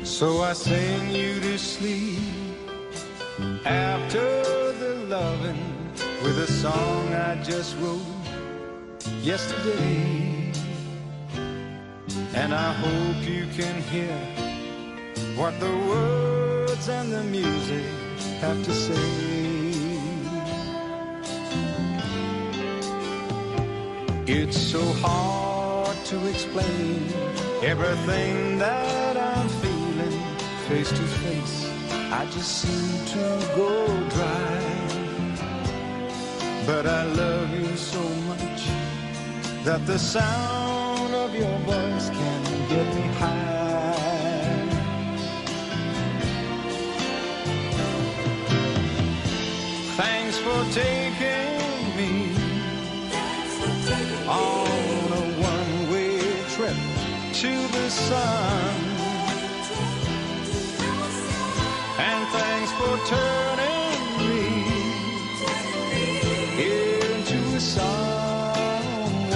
So I sing you to sleep after the loving with a song I just wrote yesterday. And I hope you can hear what the words and the music have to say. It's so hard to explain everything that I'm feeling face to face. I just seem to go dry. But I love you so much that the sound of your voice can get me high. Thanks for taking me on a one-way trip to the sun. And thanks for turning me into someone.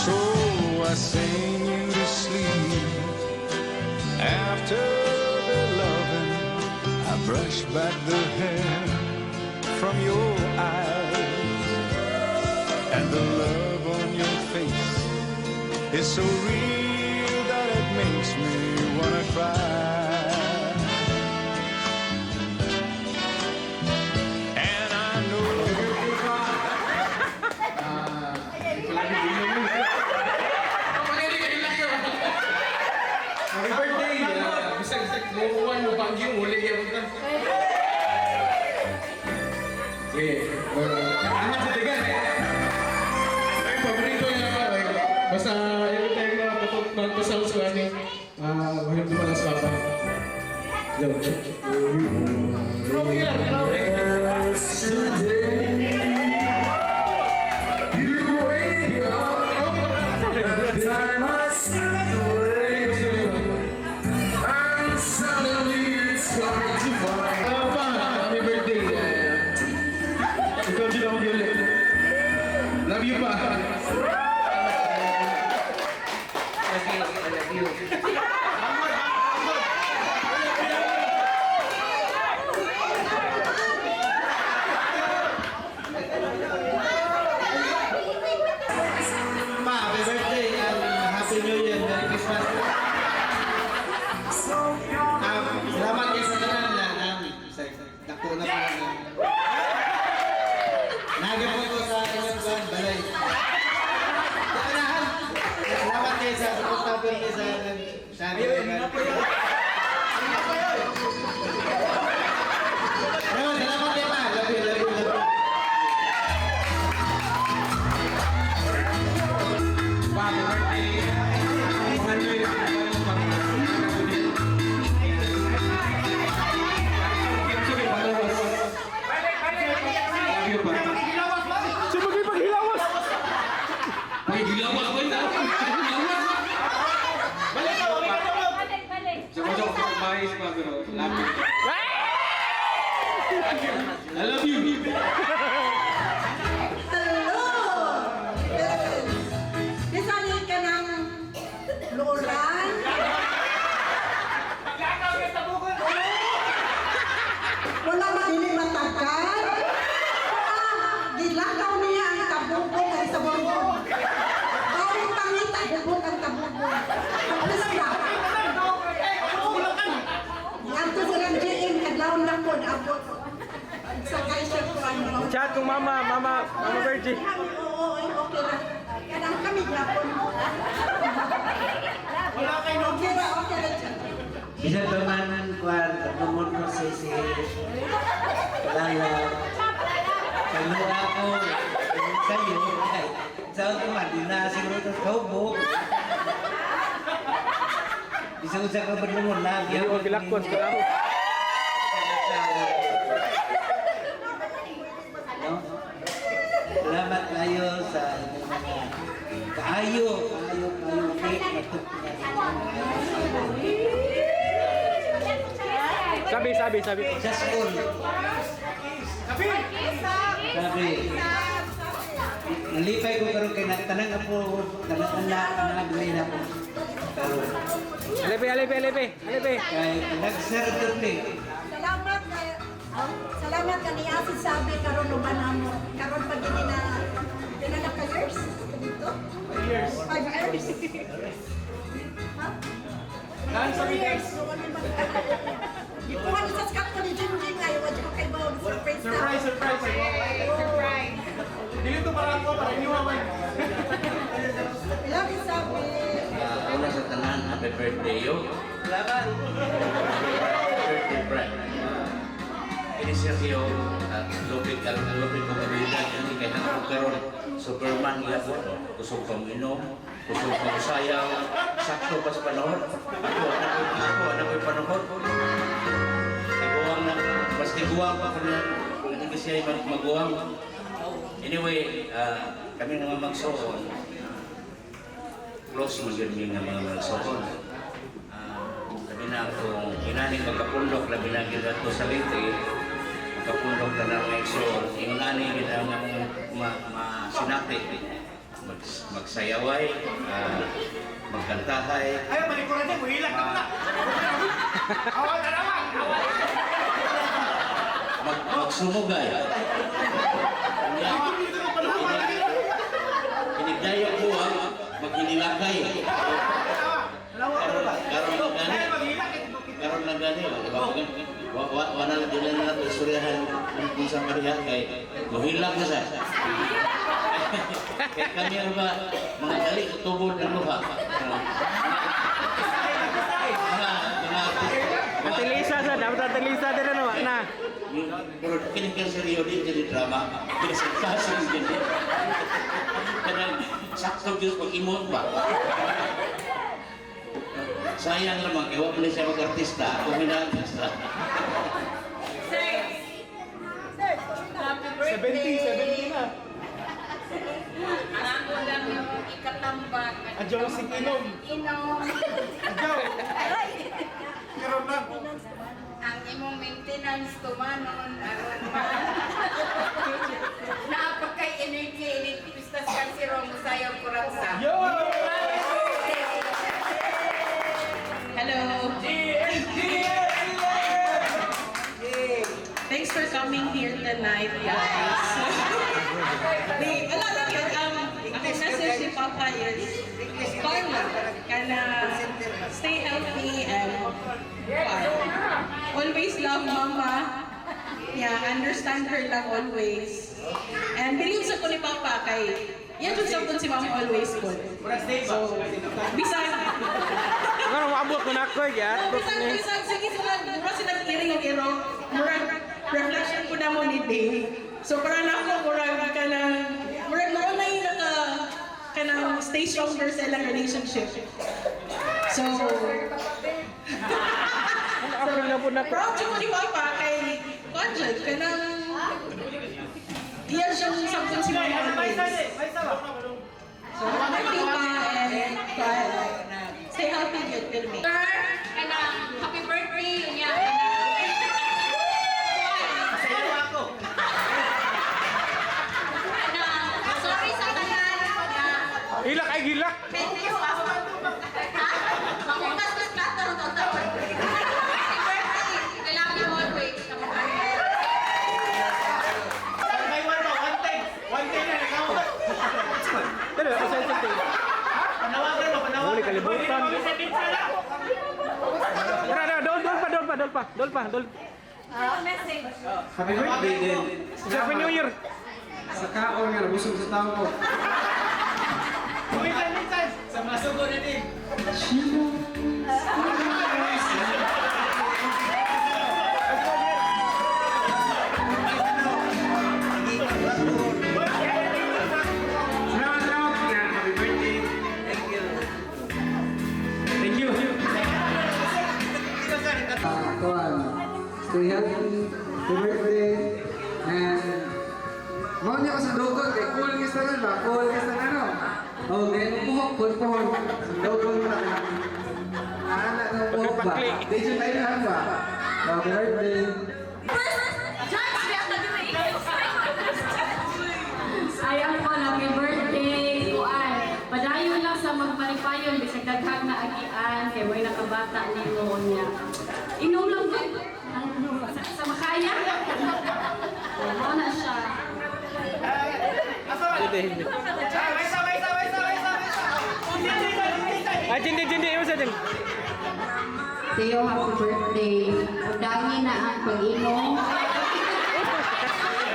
So I sing you to sleep after the loving. I brush back the hair from your eyes, and the love on your face is so real that it makes me wanna cry. And I know Happy birthday! Bisag buwan mo bangyong uli yan ka. Ahan sa tigan. Ay, paborito niya pa. Basta yung tayo mga patok magpasaw sa ani. Mahirap naman ang sapa. Yo. Love you pa. Okay, I love you. Ma, happy birthday and happy New Year, Merry Christmas. Salamat kayo sa tanan na dako na pa. Nagapon ko sa inyong plan, balay. Salamat kayo sa supportable kayo sa channel. Salamat kayo pa. Love you, love you, love you. Happy birthday. Mga New Year. Love you pa. Gilawas ko ito. Balik! Sama-sama ko mais pa pero lapit. I love you. Hello! Nasanay ka ng luran? Wala ba dili matagkan? Gilakaw niya ang tabugong ay sa barbong. Bawang pangita, bubog ang tabugong. Tapos na. Yanto silang GM, kadlawang lang po, naabot. Sa kaisya ko ano. Chat kung Mama Virgie. Oo, okay lang. Kadang kami yapon. Wala kayo okay ba? Okay lang siya. Bisa teman kuat nomor posisi lalu kalau aku kayu saya tuh Madina sih terus kau buk bisa usah kau bernomor lagi Hindi ko gilakon ko ako. Selamat kayo sa kayo cake matuk Sabi. Jaskun. Sabi. Nalipay ko karon kay tanang apo kanang anak na bilay na ko. Alipi, alipi, alipi, alipi. Kay nag-serve ni. Salamat salamat kaniya si sabi karon uban namo. Karon pag hindi na pinanap ka years dito? 5 years. 5 years. Ha? Naan sa years. Ikuha ni sa skat ko ni Jinjing ay wala ko kay Bob. Surprise na. Surprise. Dili to para ako para iniwaman. Love you sabi. Una sa tanan, happy birthday yo. Salamat. Birthday friend. Ini Sergio, lupit ko kabilang ini kaya ako karon Superman ya po. Kusog kang inom, kusog kang sayaw, sakto pa sa panahon. Ako na ko'y panahon. Tiguang na, mas tiguang pa kanya. Hindi kasi ay maguwang. Anyway, kami nga magsoon. Close magiging ng mga magsoon. Sabi na kung inaning magkapundok, labi na gila ito sa liti, magkapundok na ng magsoon, yung nani gila ng masinati, magsayaway, magkantahay. Ayaw, malikuran niya, muhilang ka muna. Awal na naman! Magsumugay. Inigdayo ko maghinilakay. Karon na gani. Wala na din na nato istoryahan kung sa Maria kay muhilang na sa. Kaya kami ang mga dali tubod ng luha. Natilisa sa, dapat natilisa din na naman na. Pero kini seryo din jadi drama. Presentasi jadi. Kadang sakto gyud pag imot ba. Sayang lamang kaya wala siya mag-artista. Ako minartista. Happy 70 na. Ako lang yung ikatambak. Adyaw si Inom. Inom. Adyaw. Karon na. Ang imong maintenance tumanon. Aron pa. Napakay energy. Inispistas ka si Romo Sayaw Kuratsa. Yo! Hello. Thanks for coming here tonight, guys. Wala lang yun. Ang message ni Papa is, Carla, kana stay healthy and always love Mama. Yeah, understand her lang always. And believe sa ko ni Papa kay yan yung sabon si Mama always ko. So, bisan. Ano, maabot ko na ako, ya. Bisan, sige sila, mura sila iring-iro. Murag, reflection ko na mo ni Day. So, para na ako, murag ka na, murag na yung ka na stay stronger sa ilang relationship. So, Ako na po na ko. proud siya ko ni Papa kay Conjad, ka na, iyan siyang sabon si Mama always. So, happy pa and stay healthy good with me. Happy birthday. Niya. Sorry sa tanan. Hilak ay hilak. Thank you. Makuntas ka sa kato. Happy birthday. I love you always. May one day na nakaw. Pero, ako sa isang ting. Panawagan mo, panawagan. Huli kalibutan. Tara, dol pa. Message. Happy birthday din. Happy New Year. Sa kaon nga, busog sa tao ko. Minsan. Sa masugo na din. Salamat. Yan, happy birthday. Thank you. Tuan, stay healthy, happy birthday, and mau niya ko sa dogon, kay cool guys na ba? Cool guys na ano? Oh, kaya nung puhok, sa dogon mo na. Anak ng puhok ba? Di siya tayo na ba? Happy birthday. Ayan po, happy birthday. Kuan. Padayon lang sa sa magpalipayon, bisag daghang na agian, kay may nakabata ni mo niya. Inom lang ba? Sa makaya? Ano na siya? Hindi. Ah, jindi mo sa din. Teo, happy birthday. Udangi na ang pag-inom.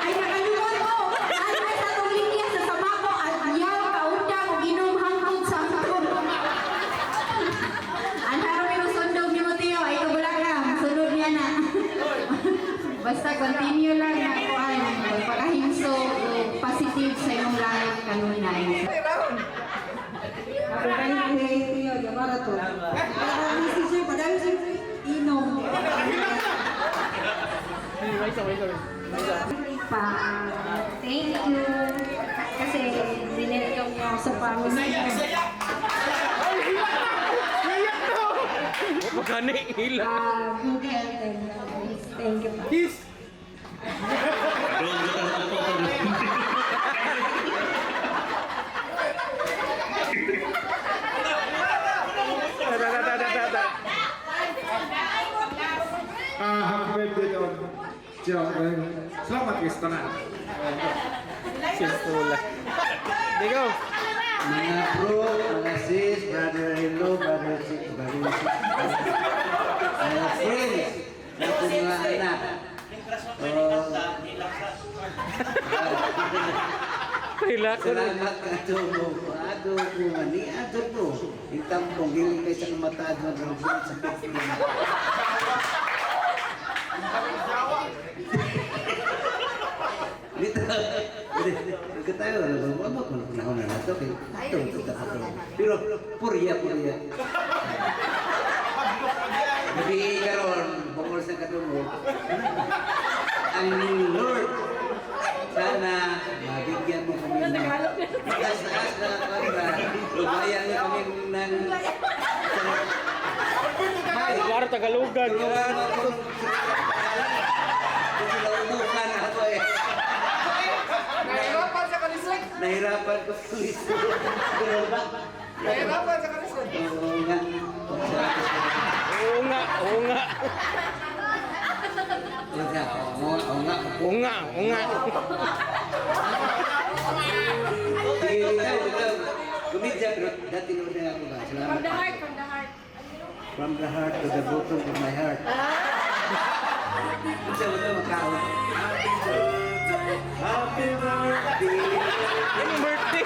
Ay, nakalimot ko! Ay, sa itong linya sa sama ko, at ayaw, kaundang, inom hangtod sa hangtod. Ang harap yung sundog ni mo, Teo. Ay, kabulaga. Sunod niya na. Basta continue lang na kuhan. Pagpakahimso, positive sa iyong life kanunay. Thank you. Kasi binilgaw niyo ako sa family. Magani, hilak. Good health and happiness. Thank you. Kiss! Happy birthday daw. Joe, selamat guys, tanan. Simple. There you go. Mga bro, mga sis, brother-in-law, brother-sis, mga friends, na mga anak. Hilak ko rin. Salamat ka ito mo. Ado ko mani, ado ko. Itang pong hiling kayo sa kamataad ng rabon sa pagkakas. Dito tayo, wag mo panahon na nato kay ito ato. Pero purya. Jadi karon bungol sa kadungog. Ang Lord sana mabigyan mo kami ng taas na kamera. Lumayan niyo kami ng Klaro Tagalogan. Bukan ako eh. Nahirapan sa kalisod. Nahirapan ko sa lisod. Nahirapan sa kalisod. Oo nga. Oo nga. Sige, ikaw. Kumidya, pero dati naman na ako ba? Salamat. From the heart to the bottom of my heart. Isa mo ito magkaon. Happy birthday. Happy birthday.